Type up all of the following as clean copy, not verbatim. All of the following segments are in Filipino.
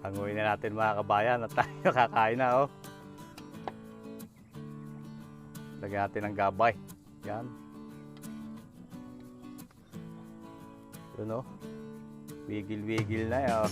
Hanguin na natin mga kabayan at tayo kakain na oh. Lagyan natin ng gabay. Yan. Yun oh. Wigil-wigil na yun oh.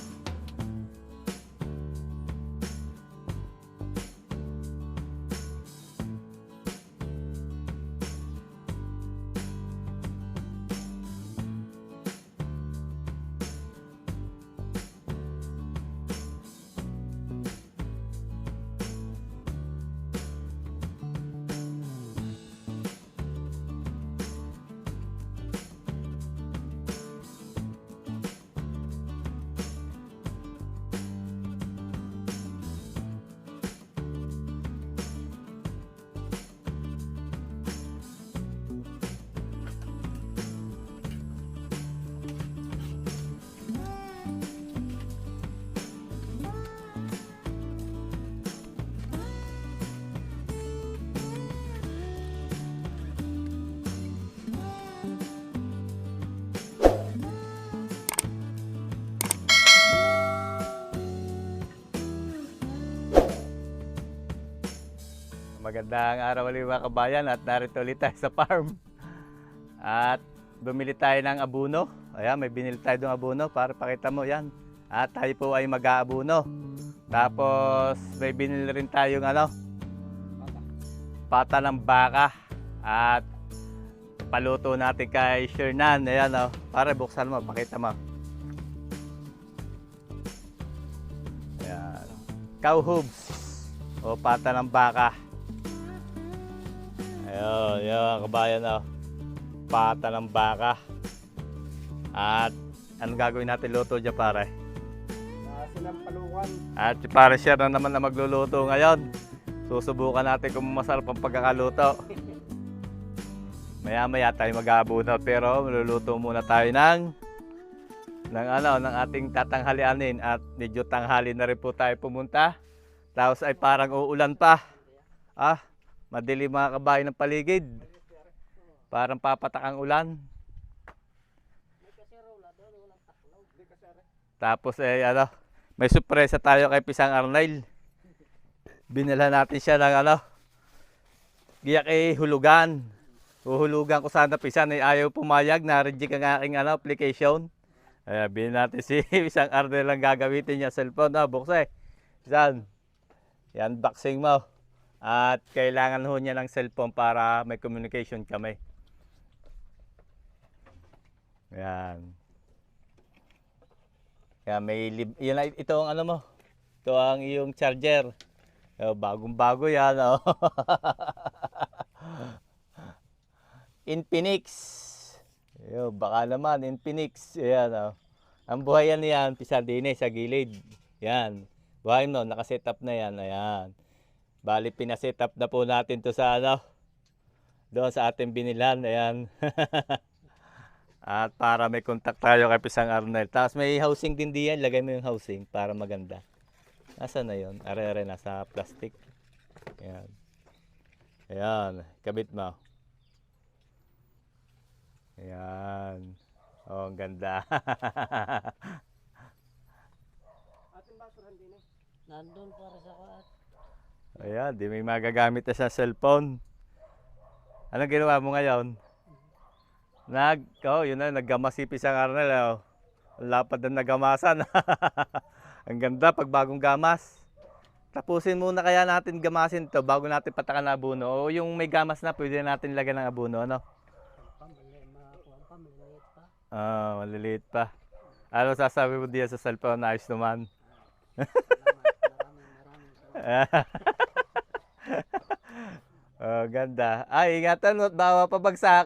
Magandang araw ulit mga kabayan at narito ulit tayo sa farm. At bumili tayo ng abono. Ayan, may binili tayo ng abono para pakita mo yan. At tayo po ay mag-aabono. Tapos may binili rin tayong pata ng baka. At paluto natin kay Shernan. Ayan oh, para buksan mo, pakita mo. Ayan. Cow hooves o pata ng baka. Ayun, yun kabayan oh. Pata ng baka. At anong gagawin natin luto dyan pare? Sinampalukan. At si pare siya na naman na magluluto ngayon. Susubukan natin kung masarap ang pagkakaluto. Maya maya tayo mag-aabono pero maluluto muna tayo ng ating tatanghalianin. At medyo tanghali na rin po tayo pumunta. Tapos ay parang uulan pa. Madilim mga kabayan ng paligid. Parang papatak ang ulan. Tapos may sorpresa tayo kay Pisang Arnel. Binila natin siya ng giyak hulugan. Huhulugan ko sana Pisang ay ayaw pumayag na reject ang aking application. Binila natin si Pisang Arnel ang gagamitin niya cellphone. Bukse. Pisang. Yan unboxing mo. At kailangan ho niya ng cellphone para may communication kami. Yan. Yan, ito ang mo. Ito ang iyong charger. Bagong-bago yan. Oh. Infinix. Baka naman Infinix. Yan, oh. Ang buhayan niyan, pisadine sa gilid. Yan. Buhay mo, nakaset up na yan. Ayan. Bali, pinaset up na po natin to sa doon sa ating binilan. Ayan. At para may contact tayo kay Pisang Arnel. Tapos may housing din diyan. Lagay mo yung housing para maganda. Nasaan na yun? Are-are nasa plastic. Ayan. Ayan. Kabit mo. Ayan. Oh, ang ganda. Ating basurahan din eh. Nandun para sa kaat. Ayan, di may magagamit na sa cellphone. Anong ginawa mo ngayon? Yun na, naggamas si Pisang Arnel. Oh. Ang lapad na nagamasan. Ang ganda pag bagong gamas. Tapusin muna kaya natin gamasin to bago natin patakan na abono. O yung may gamas na, pwede natin lagyan ng abono, ano? Maliliit pa. Maliliit pa. Ano sasabi mo diyan sa cellphone? Ayos naman. Ganda. Ay, ingatan mo, bawa pabagsak.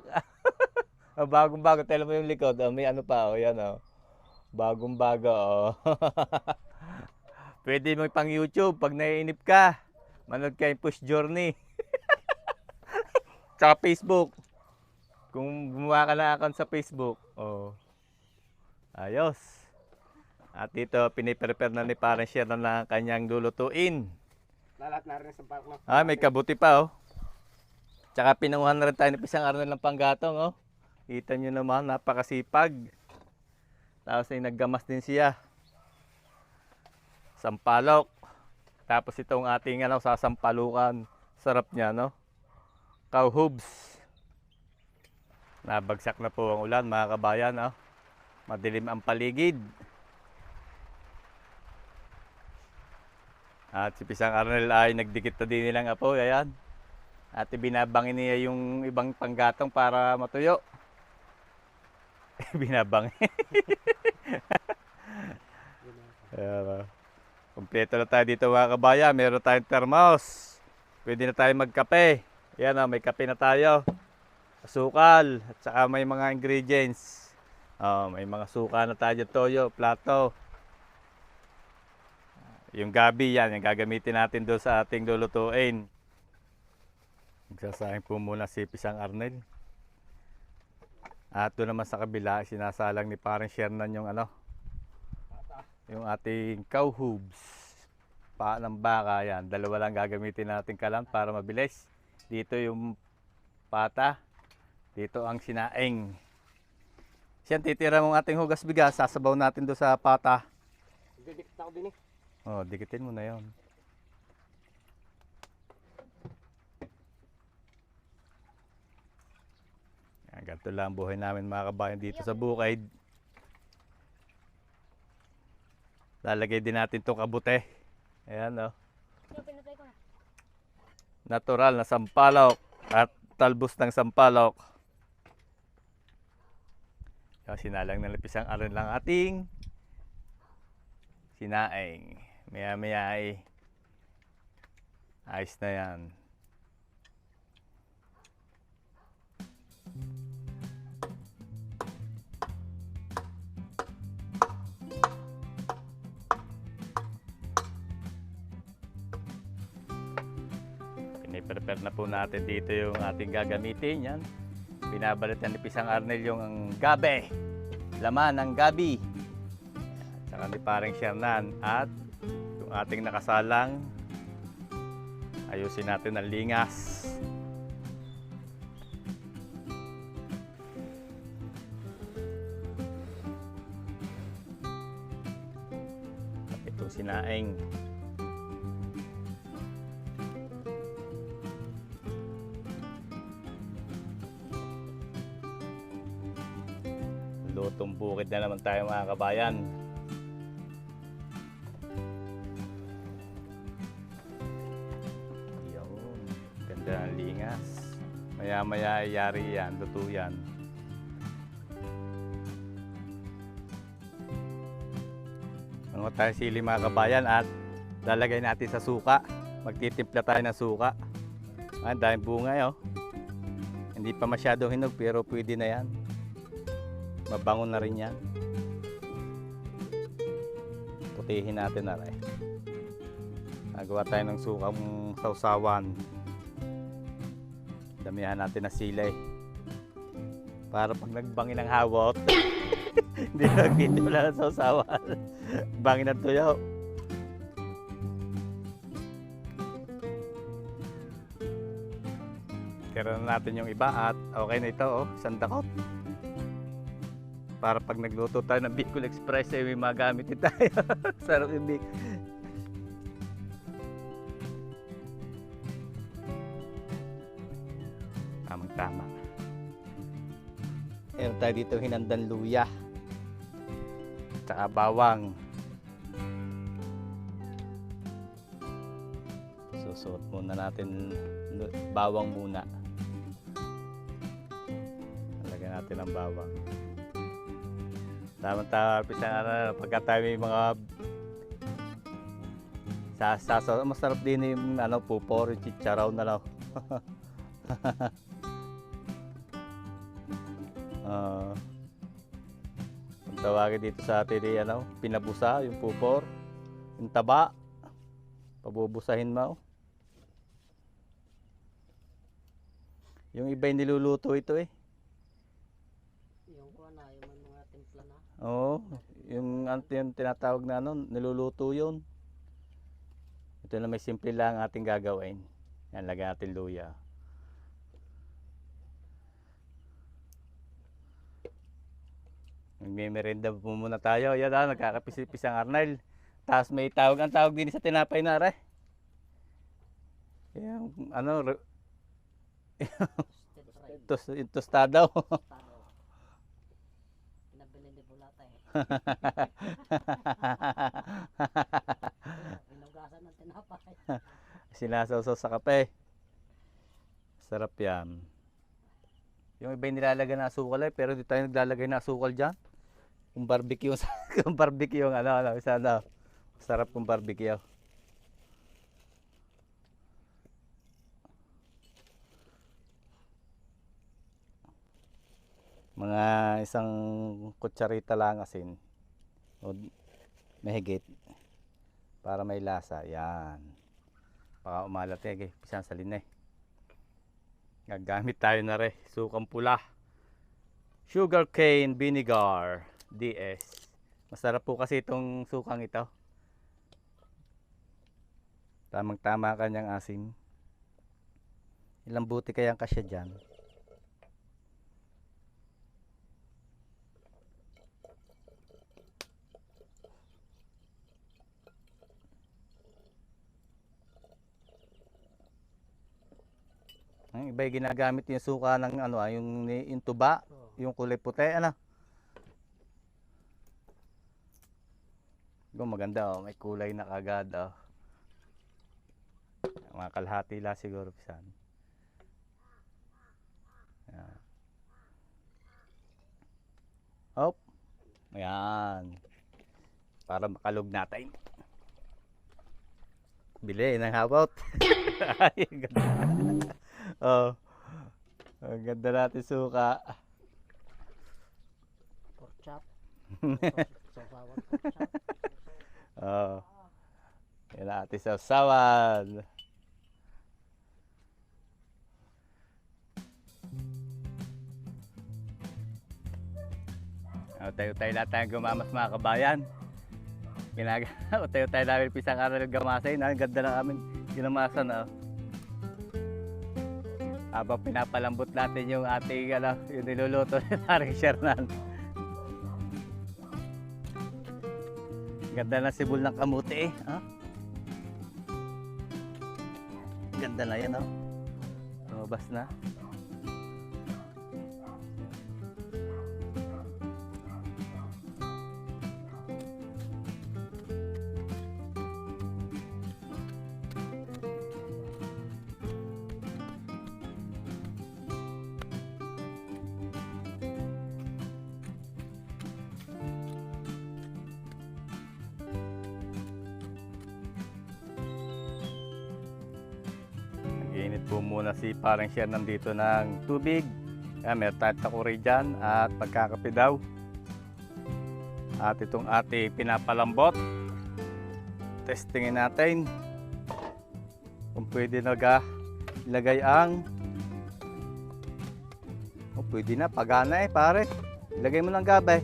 Bagong-bago. Tela mo yung likod. May ano pa, yan bagong-bago. Pwede mo pang YouTube pag naiinip ka. Manood ka yung Push Journey. Tsaka Facebook. Kung gumawa ka na account sa Facebook. Ayos. At dito, piniprepare na ni parang share na kanyang lulutuin. Lalat na rin sa park mo. May kabuti pa oh. Tsaka pinanguhan na rin tayo ni Pisang Arnel ng panggatong oh. Kita nyo naman, napakasipag. Tapos ay naggamas din siya. sampalok. Tapos itong ating ano, sasampalukan. Sarap niya, no? Cowhubs. Nabagsak na po ang ulan, mga kabayan, no? Madilim ang paligid. At si Pisang Arnel ay nagdikit na din nilang apoy, ayan. At binabangin niya yung ibang panggatong para matuyo. Binabangin. Ayan, kompleto na tayo dito, mga kabayan. Meron tayong thermos. Pwede na tayo magkape. Ayan, may kape na tayo. Asukal. At saka may mga ingredients. May mga suka na tayo, toyo, plato. Yung gabi yan, yung gagamitin natin doon sa ating lulutuin. Magsasayang po muna si Pisang Arnel. At doon naman sa kabila, sinasalang ni parang Shernan yung ano, yung ating cowhubs. Paa ng baka, yan. Dalawa lang gagamitin natin kalan para mabilis. Dito yung pata. Dito ang sinaing. Siyan, titira mong ating hugas bigas. Sasabaw natin doon sa pata. Didikit ako din eh. Oh, dikitin mo na yon. Yan, ganito lang ang buhay namin, mga kabayan, dito sa bukid. Lalagay din natin itong kabute. Ayan, oh. Natural na sampalok at talbos ng sampalok. Sinalang na Pisang Arnel lang ating sinaing. Maya-maya ay ayos na yan. Piniprepare na po natin dito yung ating gagamitin. Yan. Binabalitan ni Pisang Arnel yung gabi. Laman ng gabi. At saka ni parang Shernan. At yung ating nakasalang, ayusin natin ang lingas. At itong sinaing. Lutong bukid na naman tayo, mga kabayan. Yun, ganda ng lingas. Maya maya yari yan, luto yan. Ano tayo sili, mga kabayan, at lalagay natin sa suka. Magtitimpla tayo ng suka. Dahil bunga yun. Hindi pa masyadong hinog pero pwede na yan. Mabango na rin yan. Putihin natin na rin. Nagawa tayo ng sukang sausawan. Damihan natin na sili. Para pag nagbangin ng hawot, hindi nagpiti wala ng sausawan. Bangin ng tuyo. Tira na natin yung iba at okay na ito, oh, sandakot. Para pag nagluto tayo ng Bicol Express ay may magamit din tayo. Sarap yung Bicol. Tamang tama. Meron tayo dito hinandang luya. Tsaka bawang. Susuot muna natin bawang muna. Lagyan natin ang bawang. Tama-tama, pagka tayo may mga sasaw, masarap din yung ano, pupor, yung chicharaw na lang. Ang tawagin dito sa atin ay ano, pinabusa, yung pupor, yung taba, pabubusahin mo. Yung iba yung niluluto ito eh. Yung mga timpla na. Oo, yung tinatawag na ano, niluluto yun. Ito na may simple lang ating gagawin. Yan, lagyan natin luya. Magme-merenda po muna tayo. Yan, nagkakapisipis ang Arnel. Tapos may tawag, ang tawag din sa tinapay na re. Yung ano, Roasted fry. tostado. Tostado. Pinabili ni Bulata eh. Inugasan ng tinapay. Sinasawsaw sa kape. Sarap yan. Yung iba yung nilalagay na asukal eh, pero di tayo naglalagay na asukal dyan. Kung barbecue, kung barbecue yung isa ano. Sarap kung barbecue. Mga isang kutsarita lang asin. O mahigit. Para may lasa. Yan. Baka umalat eh. Pisang salin eh. Gagamit tayo na rin. Sukang pula. Sugar cane vinegar. DS. Masarap po kasi itong sukang ito. Tamang tama kanyang asim. Ilang buti kayang kasya dyan? Ang iba yung ginagamit yung suka ng ano, yung tuba, yung kulay puti, ano. Maganda oh, may kulay na kagad oh. Mga kalahati lang siguro pisan. Ayan. Hop. Ayan. Para makalog natin. Bili ng habot. Ay, ganda. Oh. Ang ganda natin suka. Pork chop. Sausawan pork chop. Oh. Yan na ating sausawan. Tayo-tayo lahat tayong gumamas mga kabayan. Tayo-tayo namin pisang aral gamasay. Ang ganda ng aming ginamasan. Oh. Habang pinapalambot natin yung ating yung niluluto ni Paring Shernan. Ganda ng sibol ng kamuti eh. Huh? Ganda na yan oh. Lumabas na. Init po muna si Paring Shernan dito ng tubig. May tatakuri dyan at pagkakape daw. At itong ating pinapalambot. Testingin natin kung pwede ilagay ang pwede na, pagana eh pare. Ilagay mo ng gabay.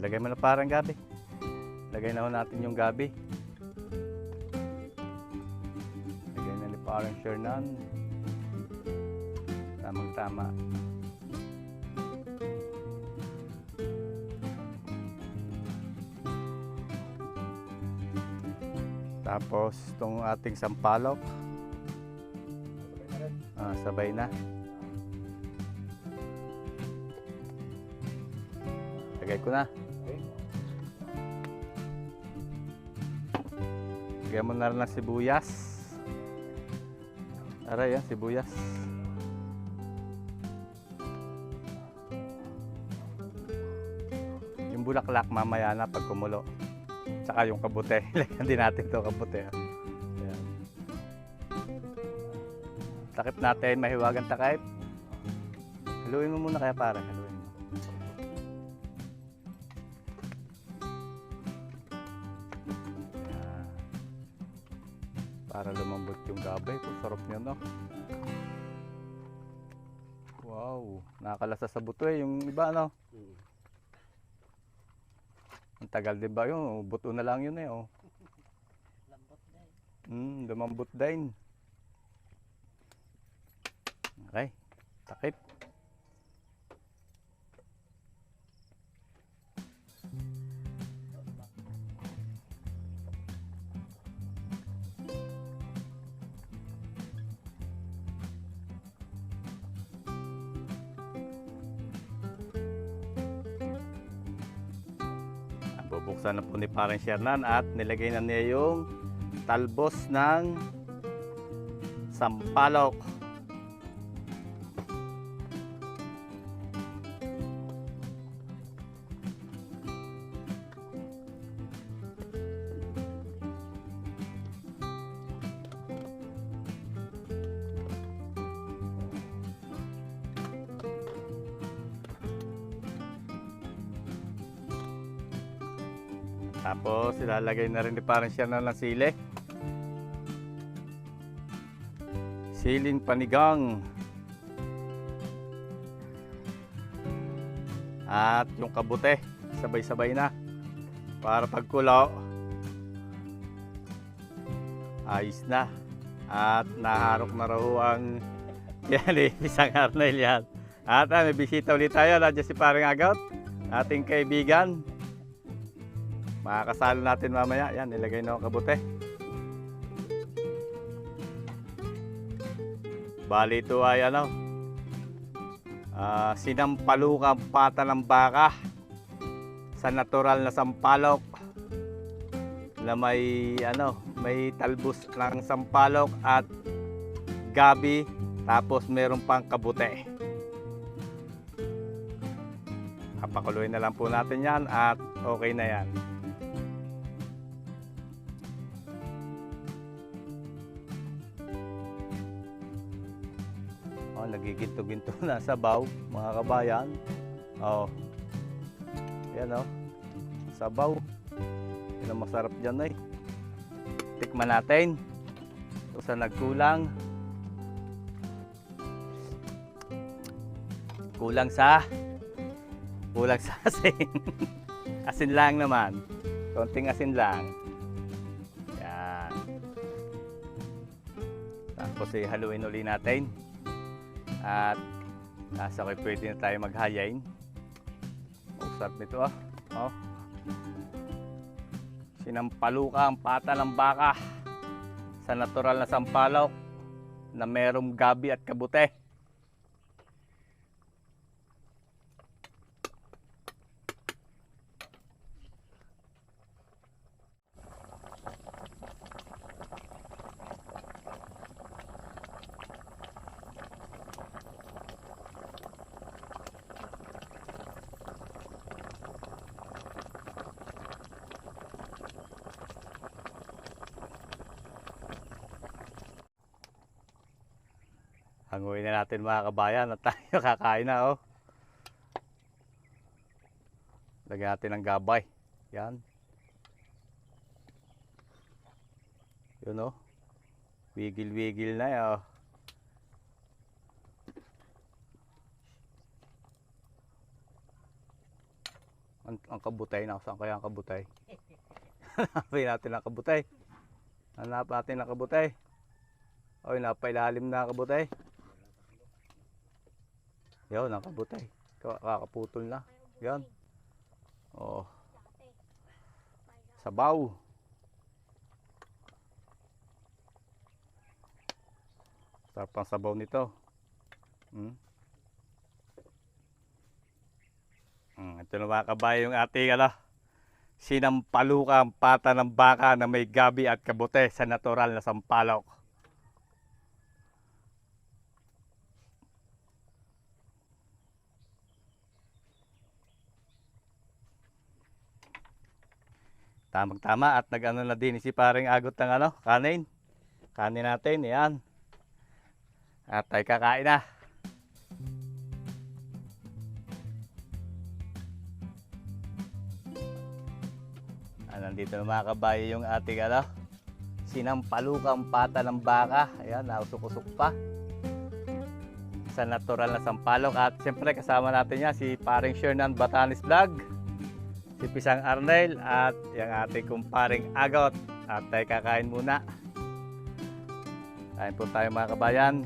Lagay mo na parang gabi. Lagay na natin yung gabi. Lagay na ni parang Shernan. Tamang tama. Tapos itong ating sampalok. Sabay na. Lagay ko na. Lagyan mo na rin ng sibuyas. Aray yan, sibuyas. Yung bulaklak mamaya na pag kumulo. Tsaka yung kabute. Lagyan din natin ito kabute. Ayan. Takip natin, mahiwagang takip. Haluin mo muna kaya para. Haluin mo. Para lumambot yung gabay ko. Sarap niya no. Wow. Nakakalasa sa buto eh. Yung iba no. Ang tagal din ba yun? Buto na lang yun eh. Oh. Lambot din. Lumambot din. Okay. Takip. Bubuksan na po ni Parang Shernan at nilagay na niya yung talbos ng sampalok. Tapos ilalagay na rin ni Parang Shernan ng sili. Siling panigang. At yung kabute, sabay-sabay na. Para pagkulo, ayos na. At naharok na raw ang yan, isang Arnel yan. At may bisita ulit tayo. Nandiyan si Parang Agot, ating kaibigan. Makakasalo natin mamaya. Yan, nilagay na ang kabute. Bali ito ay ano, sinampalukang pata ng baka sa natural na sampalok na may ano, may talbos ng sampalok at gabi, tapos meron pang kabute. Papakuluin na lang po natin yan at okay na yan. Nagiginto-ginto na sabaw, mga kabayan. Oh. Yan oh. Sabaw. Yan ang masarap diyan eh. Tikman natin. Ito sa nagkulang. Kulang sa asin. Asin lang naman. Konting asin lang. Yan. Tapos haluin uli natin. At nasa ko pwede na tayo maghayain. Usap nito ah. Oh. Sinampaluka ang pata ng baka sa natural na sampalok na merong gabi at kabute. Hanguin na natin mga kabayan at tayo kakain na oh. Lagyan natin ng gabay. Yan. Yun oh. Wigil-wigil na oh. Ang kabutay na. Saan kaya ang kabutay? Hanapin natin ang kabutay. Hanap natin ang kabutay. Oy, napailalim na ang kabutay. Yan, nakabutay. Kakaputol na. Yan. Oh. Sabaw. Sarap ang sabaw nito. Ito na mga kabayo yung ating sinampalukang pata ng baka na may gabi at kabute sa natural na sampalok. Tamang-tama at nag-ano na din si Parang Agot ng kanin. Kanin natin, yan. At tayo kakain na. Nandito na mga kabayo yung ating sinampalukang pata ng baka. Ayan, nausok-usok pa. Sa natural na sampalok. At siyempre kasama natin yan si Parang Shernan Batanes Vlog. Si Pisang Arnel at yung ating kumparing Agot. At tayo kakain muna. Kain po tayo mga kabayan.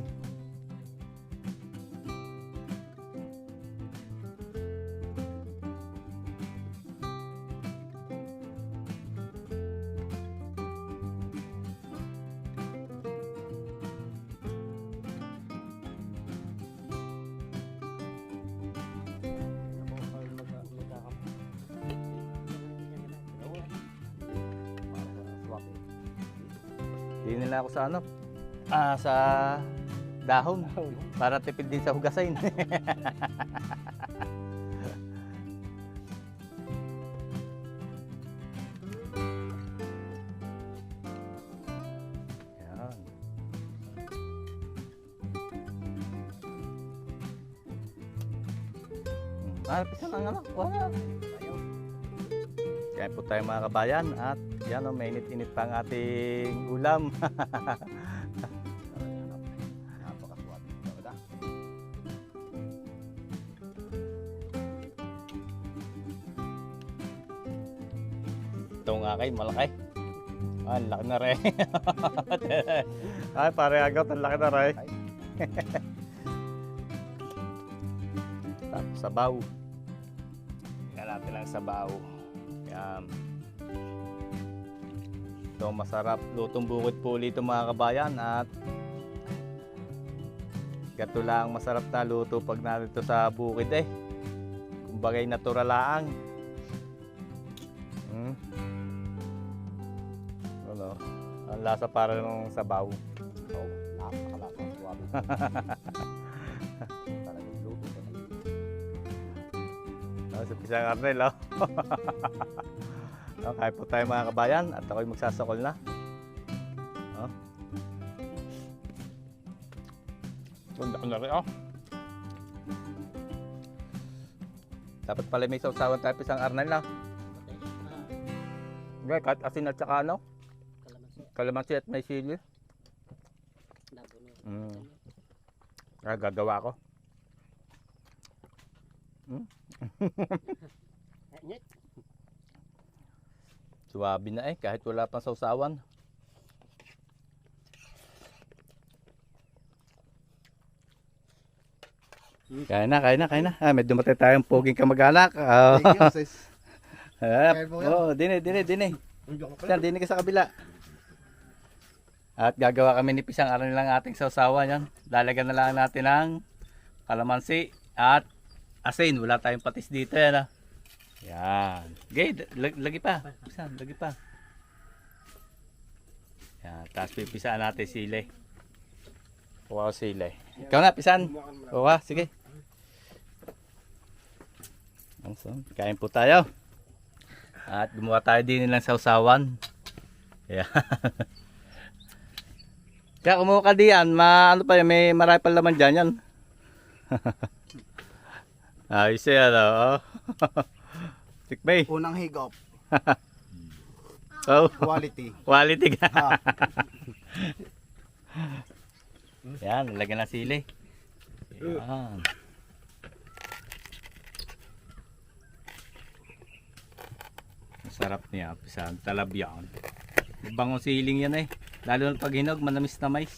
Hindi nila ako sa ano? Sa dahon. Para tipid din sa hugasin. Yan. Pisa ng ano? Wala. Kaya po tayo mga kabayan at yan o, mainit-init pa ang ating ulam. Napakaswerte talaga. Ito nga kay malaki. Ang laki na rin. Ay, pare agad, ang laki na rin. Tapos sabaw. Tingnan natin lang sabaw. Yan. Ito masarap. Lutong bukid puli ito mga kabayan at gato lang masarap na luto pag narito sa bukid eh. Kumbagay natural lang. Ano? Ang lasa para ng sabaw. Oo, napakalasa. Swabe. Talagang luto talaga. Sa pisang Arnel, oh. Kaya po tayo mga kabayan at ako'y magsasakol na. Oh. Ganda ko na rin, oh. Dapat pala may sausawan tayo pisang Arnel, na. Okay, kahit asin at saka ano? Kalamansi at may sili. Gagawa ko. Suwabe na eh, kahit wala pang sausawan. Kain na. May dumatay tayong poging kamag-anak. Thank you, sis. Dine. Dine ka sa kabila. At gagawa kami ni Pisang Arnel lang ating sausawan yan. Lalagyan na lang natin ng kalamansi at asin. Wala tayong patis dito yan. Yan. Okay, lagi pa. Pisang, lagi pa. Yan, tapos pipisaan natin sili. Wow, sili. Ikaw na, Pisan. Kuha, sige. So, kain po tayo. At gumawa tayo din ng sausawan. Yan. Kaya kumuha ka diyan, ano pa yan, may marami pa laman dyan yan. Ayos yan, oh. Tikbay. Unang higop. Oh. Quality. Quality ka. Ah. Yan, lagyan na sili. Yan. Masarap niya, pisang talabyan. Bangong siling yan eh. Lalo na pag hinog, manamis na mais.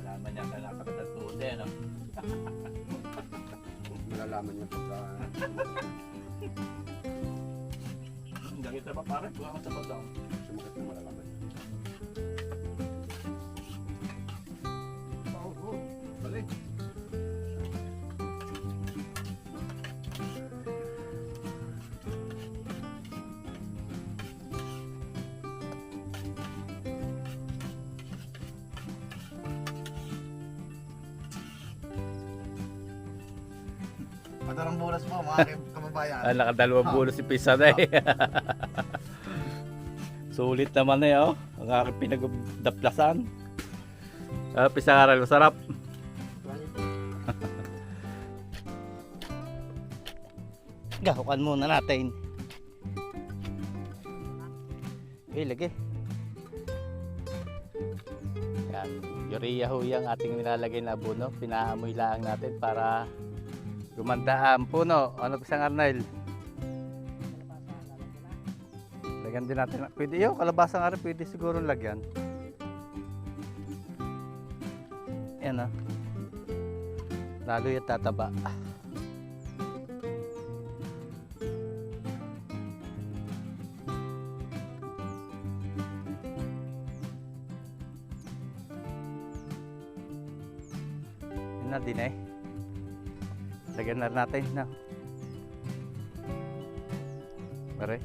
Wala man yan ka napakatatuod eh, no? Malalaman niya pagka... Hindi kita pa pare, buha ka sa patang. Sumakit na malalaman niya. Balik. Matarang bulas po mga kababayan. Nakadalawang bulo si Pisa na eh. Sulit naman eh, oh. Ang aking pinagdaplasan. Pisang Arnel, masarap. Gahukan muna natin. Okay, lagi. Yan, urea ho yung ating nilalagay na abono. Pinaamoy lang natin para gumanda ang puno. Ano Pisang Arnel? Lagyan din natin. Pwede yun, kalabasang ari, pwede siguro lagyan. Yan ah. lalo yung tataba. Yun na din eh. Lagyan na natin na. Pare.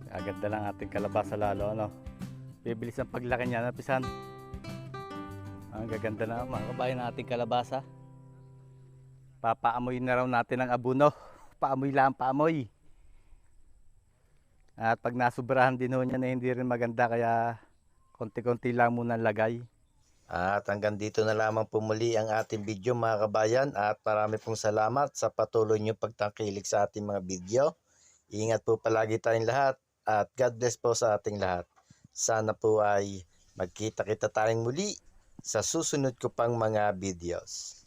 Agad lang ating kalabasa lalo, ano. Bibilis ang paglaki niya, napisan. Ang gaganda na mga kabayan ng ating kalabasa. Papaamoy na raw natin ang abuno. Paamoy lang, paamoy. At pag nasubrahan din ho niya na hindi rin maganda, kaya konti-konti lang muna lagay. At hanggang dito na lamang po muli ang ating video mga kabayan, at marami pong salamat sa patuloy niyong pagtangkilik sa ating mga video. Ingat po palagi tayong lahat at God bless po sa ating lahat. Sana po ay magkita-kita tayong muli sa susunod ko pang mga videos.